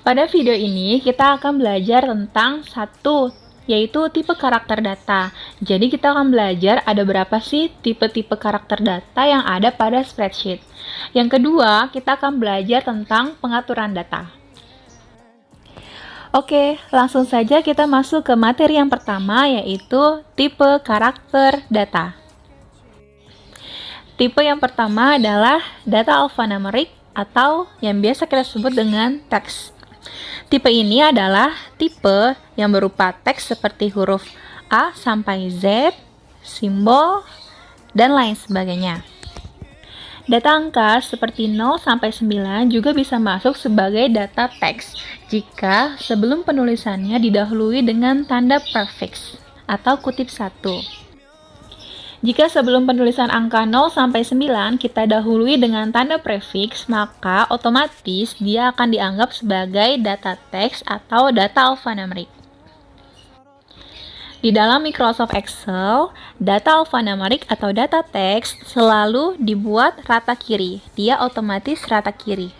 Pada video ini kita akan belajar tentang satu, yaitu tipe karakter data. Jadi kita akan belajar ada berapa sih tipe-tipe karakter data yang ada pada spreadsheet. Yang kedua, kita akan belajar tentang pengaturan data. Oke, langsung saja kita masuk ke materi yang pertama, yaitu tipe karakter data. Tipe yang pertama adalah data alphanumeric atau yang biasa kita sebut dengan teks. Tipe ini adalah tipe yang berupa teks seperti huruf A sampai Z, simbol, dan lain sebagainya. Data angka seperti 0 sampai 9 juga bisa masuk sebagai data teks jika sebelum penulisannya didahului dengan tanda prefix atau kutip 1. Jika sebelum penulisan angka 0 sampai 9 kita dahului dengan tanda prefix, maka otomatis dia akan dianggap sebagai data teks atau data alphanumeric. Di dalam Microsoft Excel, data alphanumeric atau data teks selalu dibuat rata kiri. Dia otomatis rata kiri.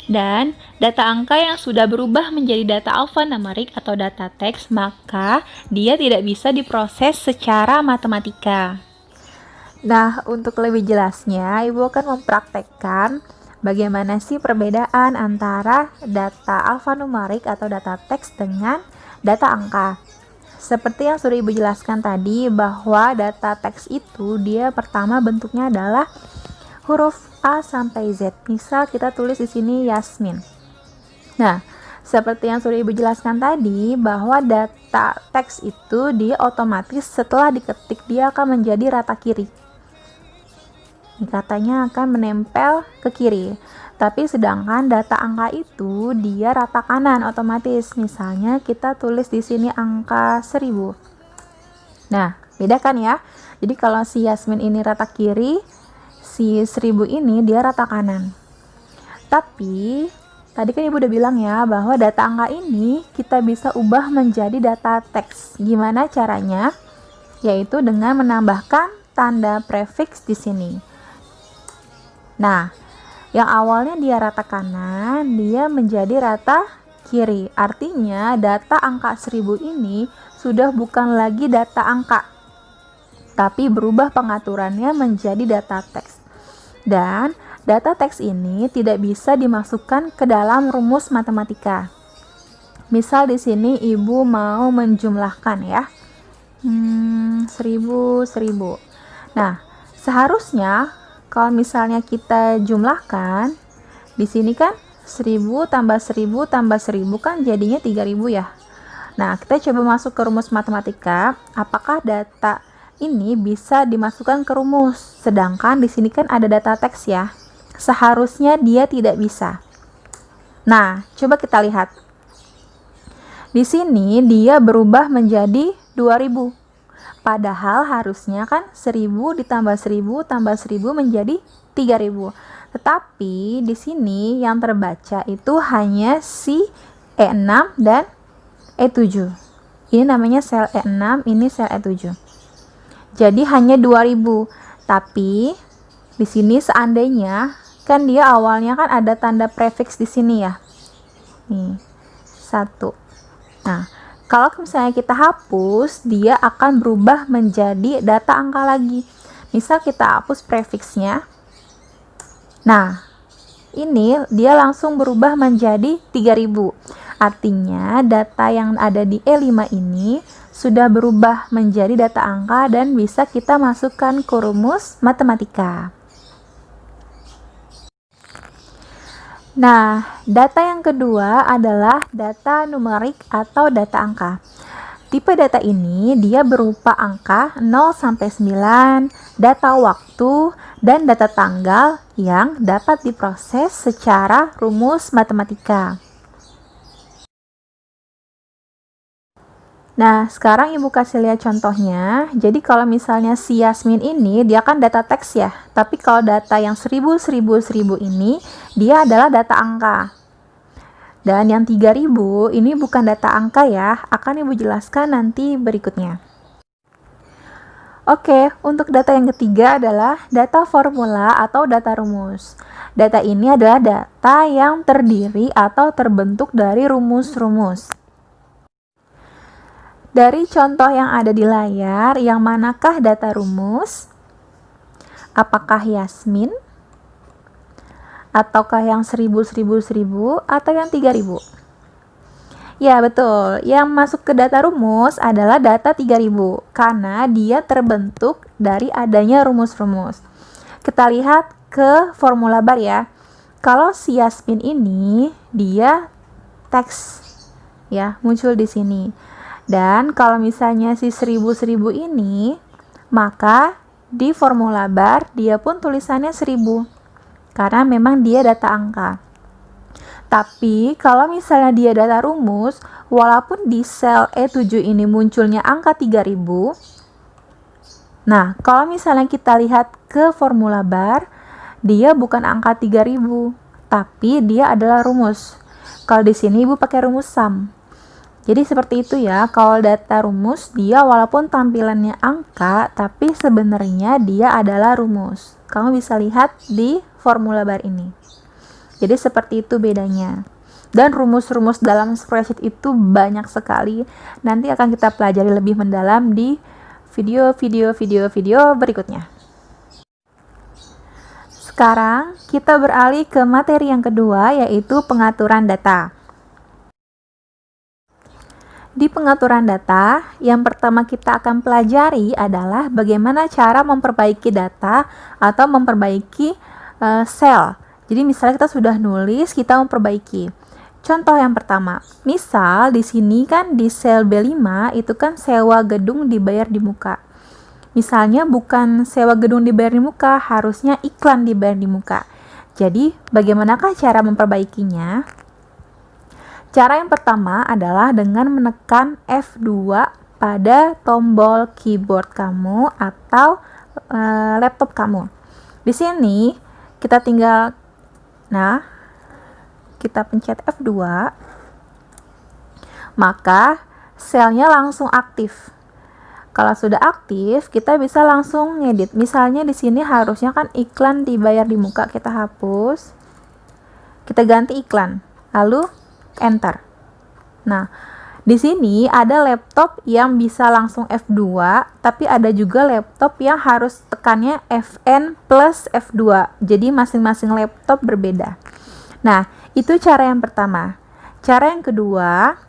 Dan data angka yang sudah berubah menjadi data alphanumeric atau data teks, maka dia tidak bisa diproses secara matematika. Nah, untuk lebih jelasnya, Ibu akan mempraktekkan bagaimana sih perbedaan antara data alphanumeric atau data teks dengan data angka. Seperti yang sudah Ibu jelaskan tadi, bahwa data teks itu dia pertama bentuknya adalah huruf A sampai Z. Misal kita tulis di sini Yasmin. Nah, seperti yang sudah Ibu jelaskan tadi, bahwa data teks itu dia otomatis setelah diketik dia akan menjadi rata kiri. Katanya akan menempel ke kiri. Tapi sedangkan data angka itu dia rata kanan otomatis. Misalnya kita tulis di sini angka 1000. Nah, beda kan ya? Jadi kalau si Yasmin ini rata kiri, si 1000 ini dia rata kanan. Tapi tadi kan Ibu udah bilang ya bahwa data angka ini kita bisa ubah menjadi data teks. Gimana caranya? Yaitu dengan menambahkan tanda prefix di sini. Nah, yang awalnya dia rata kanan, dia menjadi rata kiri. Artinya data angka 1000 ini sudah bukan lagi data angka, tapi berubah pengaturannya menjadi data teks. Dan data teks ini tidak bisa dimasukkan ke dalam rumus matematika. Misal di sini Ibu mau menjumlahkan ya, 1000. Nah, seharusnya kalau misalnya kita jumlahkan, di sini kan 1000 tambah 1000 tambah 1000 kan jadinya 3000 ya. Nah, kita coba masuk ke rumus matematika, apakah data ini bisa dimasukkan ke rumus? Sedangkan di sini kan ada data teks ya. Seharusnya dia tidak bisa. Nah, coba kita lihat. Di sini dia berubah menjadi 2000. Padahal harusnya kan 1000 ditambah 1000 tambah 1000 menjadi 3000. Tetapi di sini yang terbaca itu hanya si E6 dan E7. Ini namanya sel E6, ini sel E7. Jadi hanya 2000. Tapi di sini seandainya kan dia awalnya kan ada tanda prefix di sini ya. Nih, 1. Nah, kalau misalnya kita hapus, dia akan berubah menjadi data angka lagi. Misal kita hapus prefixnya. Nah, ini dia langsung berubah menjadi 3000. Artinya data yang ada di E5 ini sudah berubah menjadi data angka dan bisa kita masukkan ke rumus matematika. Nah, data yang kedua adalah data numerik atau data angka. Tipe data ini dia berupa angka 0 sampai 9, data waktu, dan data tanggal yang dapat diproses secara rumus matematika. Nah, sekarang Ibu kasih lihat contohnya. Jadi kalau misalnya si Yasmin ini, dia kan data teks ya. Tapi kalau data yang 1000 ini, dia adalah data angka. Dan yang 3000 ini bukan data angka ya. Akan Ibu jelaskan nanti berikutnya. Oke, untuk data yang ketiga adalah data formula atau data rumus. Data ini adalah data yang terdiri atau terbentuk dari rumus-rumus. Dari contoh yang ada di layar, yang manakah data rumus? Apakah Yasmin? Ataukah yang 1000, 1000, 1000, atau yang 3000? Ya, betul. Yang masuk ke data rumus adalah data 3000 karena dia terbentuk dari adanya rumus-rumus. Kita lihat ke formula bar ya. Kalau si Yasmin ini dia teks ya, muncul di sini. Dan kalau misalnya si 1000 ini, maka di formula bar dia pun tulisannya 1000 karena memang dia data angka. Tapi kalau misalnya dia data rumus, walaupun di sel E7 ini munculnya angka 3000, nah kalau misalnya kita lihat ke formula bar, dia bukan angka 3000, tapi dia adalah rumus. Kalau di sini Ibu pakai rumus sum. Jadi seperti itu ya, kalau data rumus dia walaupun tampilannya angka, tapi sebenarnya dia adalah rumus. Kamu bisa lihat di formula bar ini. Jadi seperti itu bedanya. Dan rumus-rumus dalam spreadsheet itu banyak sekali. Nanti akan kita pelajari lebih mendalam di video berikutnya. Sekarang kita beralih ke materi yang kedua, yaitu pengaturan data. Di pengaturan data, yang pertama kita akan pelajari adalah bagaimana cara memperbaiki data atau memperbaiki sel. Jadi misalnya kita sudah nulis, kita memperbaiki. Contoh yang pertama, misal di sini kan di sel B5 itu kan sewa gedung dibayar di muka. Misalnya bukan sewa gedung dibayar di muka, harusnya iklan dibayar di muka. Jadi bagaimanakah cara memperbaikinya? Cara yang pertama adalah dengan menekan F2 pada tombol keyboard kamu atau laptop kamu. Di sini kita tinggal, kita pencet F2, maka selnya langsung aktif. Kalau sudah aktif, kita bisa langsung ngedit. Misalnya di sini harusnya kan iklan dibayar di muka, kita hapus, kita ganti iklan, lalu enter. Nah, di sini ada laptop yang bisa langsung F2, tapi ada juga laptop yang harus tekannya Fn plus F2. Jadi masing-masing laptop berbeda. Nah, itu cara yang pertama. Cara yang kedua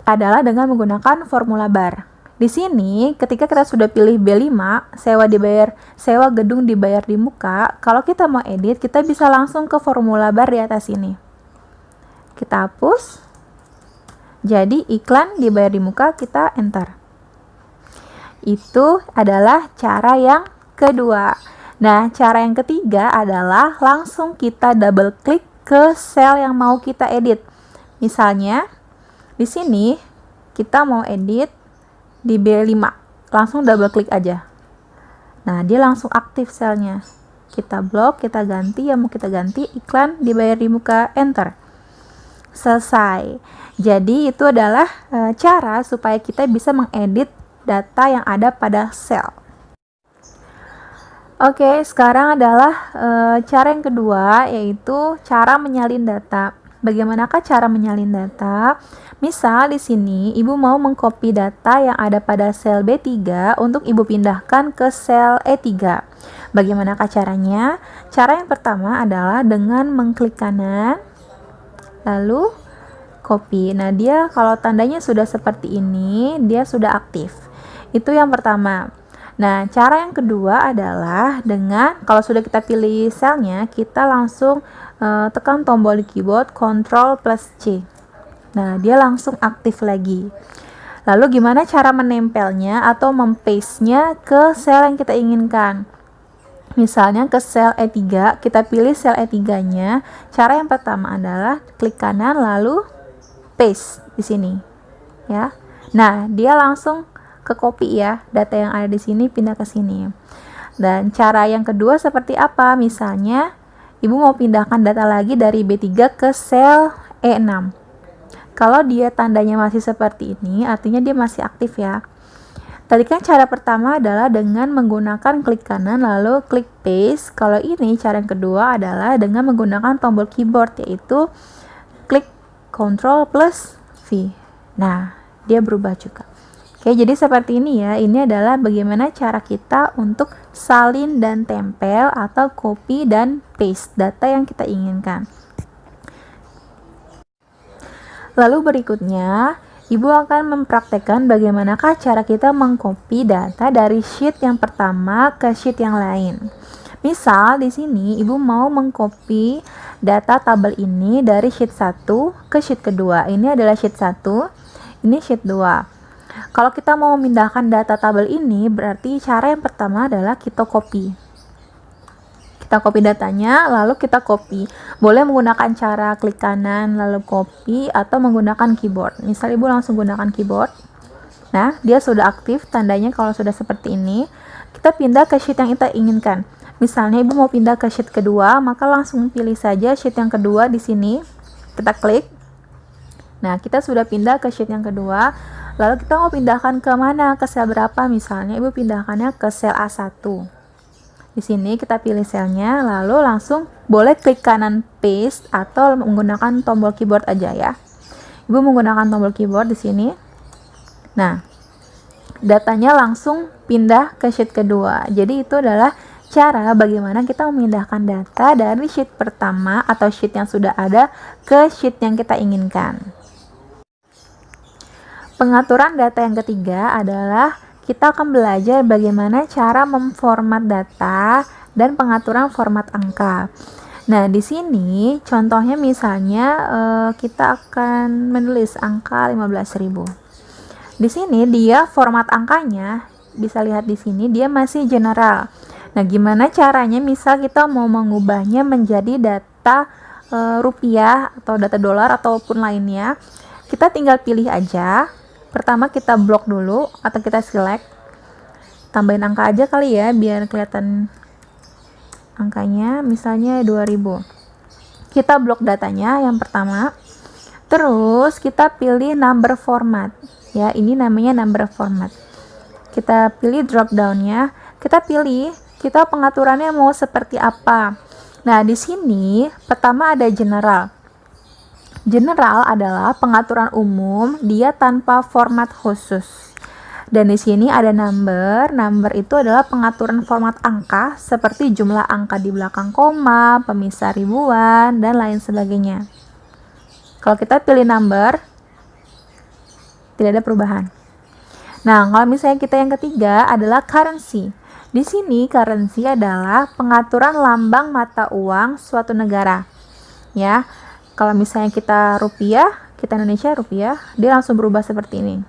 adalah dengan menggunakan formula bar. Di sini, ketika kita sudah pilih B5, sewa gedung dibayar di muka, kalau kita mau edit, kita bisa langsung ke formula bar di atas ini. Kita hapus, jadi iklan dibayar di muka, kita enter. Itu adalah cara yang kedua. Nah, cara yang ketiga adalah langsung kita double klik ke sel yang mau kita edit. Misalnya, di sini kita mau edit di B5, langsung double klik aja. Nah, dia langsung aktif selnya. Kita blok, kita ganti, yang mau kita ganti, iklan dibayar di muka, enter. Selesai. Jadi itu adalah cara supaya kita bisa mengedit data yang ada pada sel. Oke, sekarang adalah cara yang kedua, yaitu cara menyalin data. Bagaimanakah cara menyalin data? Misal di sini Ibu mau mengcopy data yang ada pada sel B3 untuk Ibu pindahkan ke sel E3. Bagaimanakah caranya? Cara yang pertama adalah dengan mengklik kanan, lalu copy. Nah, dia kalau tandanya sudah seperti ini, dia sudah aktif. Itu yang pertama. Nah, cara yang kedua adalah dengan, kalau sudah kita pilih selnya, kita langsung tekan tombol di keyboard Ctrl plus C. Nah, dia langsung aktif lagi. Lalu gimana cara menempelnya atau mempaste-nya ke sel yang kita inginkan? Misalnya ke sel E3, kita pilih sel E3-nya. Cara yang pertama adalah klik kanan lalu paste di sini. Ya. Nah, dia langsung ke copy ya, data yang ada di sini pindah ke sini. Dan cara yang kedua seperti apa? Misalnya Ibu mau pindahkan data lagi dari B3 ke sel E6. Kalau dia tandanya masih seperti ini, artinya dia masih aktif ya. Tadi kan cara pertama adalah dengan menggunakan klik kanan lalu klik paste. Kalau ini cara yang kedua adalah dengan menggunakan tombol keyboard, yaitu klik Ctrl plus V. Nah, dia berubah juga. Oke, jadi seperti ini ya. Ini adalah bagaimana cara kita untuk salin dan tempel atau copy dan paste data yang kita inginkan. Lalu berikutnya, Ibu akan mempraktekkan bagaimanakah cara kita mengcopy data dari sheet yang pertama ke sheet yang lain. Misal di sini Ibu mau mengcopy data tabel ini dari sheet 1 ke sheet kedua. Ini adalah sheet 1, ini sheet 2. Kalau kita mau memindahkan data tabel ini, berarti cara yang pertama adalah kita copy. Kita copy datanya, lalu kita copy. Boleh menggunakan cara klik kanan, lalu copy, atau menggunakan keyboard. Misal Ibu langsung gunakan keyboard. Nah, dia sudah aktif, tandanya kalau sudah seperti ini. Kita pindah ke sheet yang kita inginkan. Misalnya Ibu mau pindah ke sheet kedua, maka langsung pilih saja sheet yang kedua di sini. Kita klik. Nah, kita sudah pindah ke sheet yang kedua. Lalu kita mau pindahkan ke mana? Ke sel berapa? Misalnya Ibu pindahkannya ke sel A1. Di sini kita pilih selnya, lalu langsung boleh klik kanan paste atau menggunakan tombol keyboard aja ya. Ibu menggunakan tombol keyboard di sini. Nah, datanya langsung pindah ke sheet kedua. Jadi itu adalah cara bagaimana kita memindahkan data dari sheet pertama atau sheet yang sudah ada ke sheet yang kita inginkan. Pengaturan data yang ketiga adalah kita akan belajar bagaimana cara memformat data dan pengaturan format angka. Nah, di sini contohnya misalnya kita akan menulis angka 15.000. Di sini dia format angkanya, bisa lihat di sini dia masih general. Nah, gimana caranya misal kita mau mengubahnya menjadi data rupiah atau data dolar ataupun lainnya. Kita tinggal pilih aja. Pertama kita blok dulu atau kita select, tambahin angka aja kali ya biar kelihatan angkanya, misalnya 2000. Kita blok datanya yang pertama, terus kita pilih number format ya, ini namanya number format. Kita pilih drop downnya, kita pilih kita pengaturannya mau seperti apa. Nah, di sini pertama ada general. General adalah pengaturan umum, dia tanpa format khusus. Dan di sini ada number. Number itu adalah pengaturan format angka seperti jumlah angka di belakang koma, pemisah ribuan, dan lain sebagainya. Kalau kita pilih number, tidak ada perubahan. Nah, kalau misalnya kita yang ketiga adalah currency. Di sini currency adalah pengaturan lambang mata uang suatu negara. Ya. Kalau misalnya kita rupiah, kita Indonesia rupiah, dia langsung berubah seperti ini.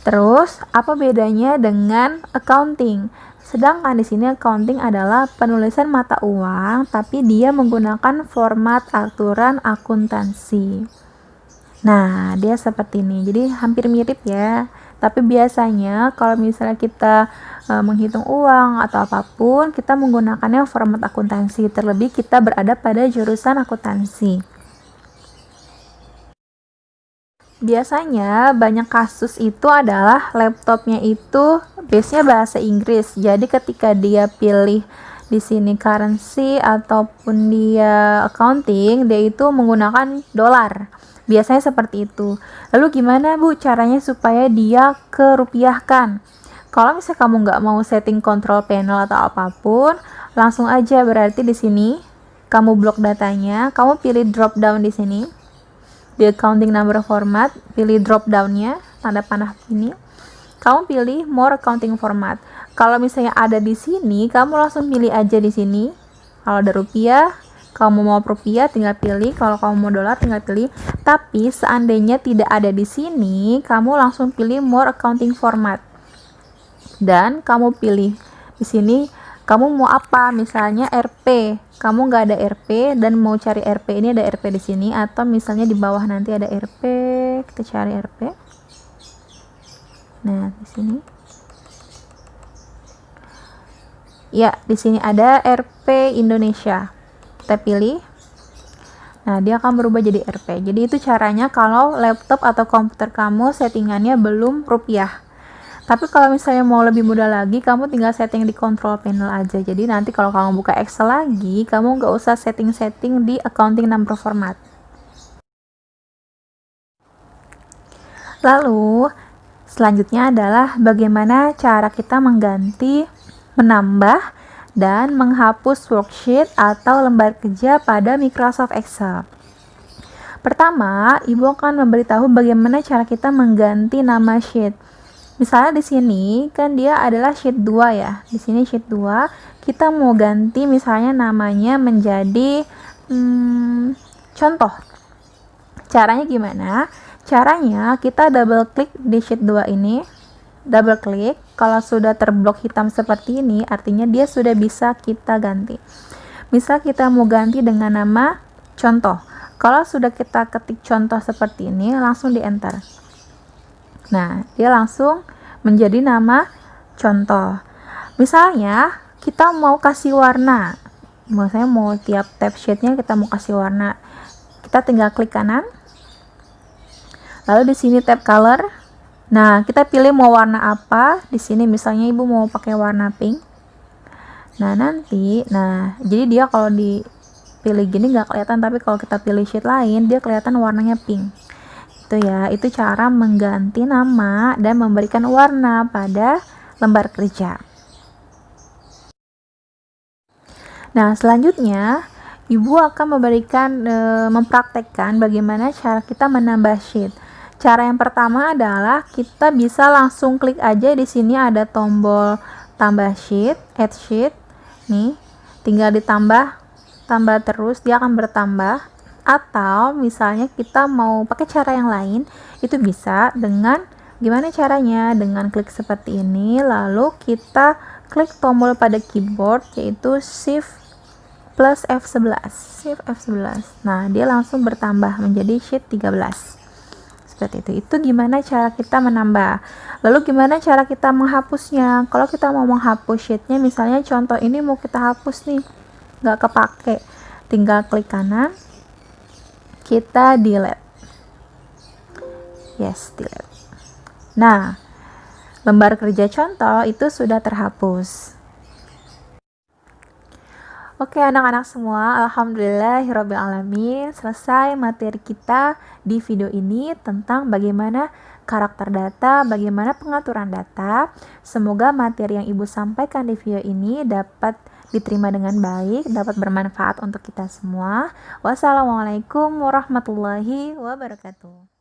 Terus, apa bedanya dengan accounting? Sedangkan di sini accounting adalah penulisan mata uang, tapi dia menggunakan format aturan akuntansi. Nah, dia seperti ini. Jadi hampir mirip ya. Tapi biasanya kalau misalnya kita menghitung uang atau apapun, kita menggunakannya format akuntansi. Terlebih kita berada pada jurusan akuntansi. Biasanya banyak kasus itu adalah laptopnya itu base-nya bahasa Inggris. Jadi ketika dia pilih di sini currency ataupun dia accounting, dia itu menggunakan dolar. Biasanya seperti itu. Lalu gimana Bu caranya supaya dia kerupiahkan? Kalau misalnya kamu nggak mau setting control panel atau apapun, langsung aja berarti di sini kamu blok datanya, kamu pilih drop down di sini. Di accounting number format, pilih drop downnya, tanda panah ini. Kamu pilih more accounting format. Kalau misalnya ada di sini, kamu langsung pilih aja di sini. Kalau ada rupiah, kamu mau rupiah tinggal pilih, kalau kamu mau dolar tinggal pilih. Tapi seandainya tidak ada di sini, kamu langsung pilih more accounting format. Dan kamu pilih di sini kamu mau apa, misalnya RP. Kamu nggak ada RP dan mau cari RP, ini ada RP di sini, atau misalnya di bawah nanti ada RP, kita cari RP. Nah, di sini. Ya, di sini ada RP Indonesia. Kita pilih. Nah, dia akan berubah jadi RP. Jadi itu caranya kalau laptop atau komputer kamu settingannya belum rupiah. Tapi kalau misalnya mau lebih mudah lagi, kamu tinggal setting di control panel aja. Jadi nanti kalau kamu buka Excel lagi, kamu nggak usah setting-setting di accounting number format. Lalu, selanjutnya adalah bagaimana cara kita mengganti, menambah, dan menghapus worksheet atau lembar kerja pada Microsoft Excel. Pertama, Ibu akan memberitahu bagaimana cara kita mengganti nama sheet. Misalnya di sini kan dia adalah sheet 2 ya. Di sini sheet 2, kita mau ganti misalnya namanya menjadi contoh. Caranya gimana? Caranya kita double klik di sheet 2 ini. Double klik, kalau sudah terblok hitam seperti ini, artinya dia sudah bisa kita ganti. Misal kita mau ganti dengan nama contoh. Kalau sudah kita ketik contoh seperti ini, langsung di enter. Nah, dia langsung menjadi nama contoh. Misalnya, kita mau kasih warna. Misalnya mau tiap tab sheetnya kita mau kasih warna. Kita tinggal klik kanan. Lalu di sini tab color. Nah, kita pilih mau warna apa. Di sini misalnya Ibu mau pakai warna pink. Nah, jadi dia kalau dipilih gini nggak kelihatan, tapi kalau kita pilih sheet lain, dia kelihatan warnanya pink. Itu cara mengganti nama dan memberikan warna pada lembar kerja. Nah, selanjutnya Ibu akan mempraktekkan bagaimana cara kita menambah sheet. Cara yang pertama adalah kita bisa langsung klik aja, di sini ada tombol tambah sheet, add sheet. Nih, tinggal ditambah, tambah terus, dia akan bertambah. Atau misalnya kita mau pakai cara yang lain, itu bisa dengan gimana caranya? Dengan klik seperti ini, lalu kita klik tombol pada keyboard yaitu Shift plus F11. Shift F11. Nah, dia langsung bertambah menjadi sheet 13. Seperti itu. Itu gimana cara kita menambah. Lalu gimana cara kita menghapusnya? Kalau kita mau menghapus sheetnya, misalnya contoh ini mau kita hapus nih, nggak kepake, tinggal klik kanan, kita delete. Yes, delete. Nah, lembar kerja contoh itu sudah terhapus. Oke anak-anak semua, alhamdulillahirrabbilalamin, selesai materi kita di video ini tentang bagaimana karakter data, bagaimana pengaturan data. Semoga materi yang Ibu sampaikan di video ini dapat diterima dengan baik, dapat bermanfaat untuk kita semua. Wassalamualaikum warahmatullahi wabarakatuh.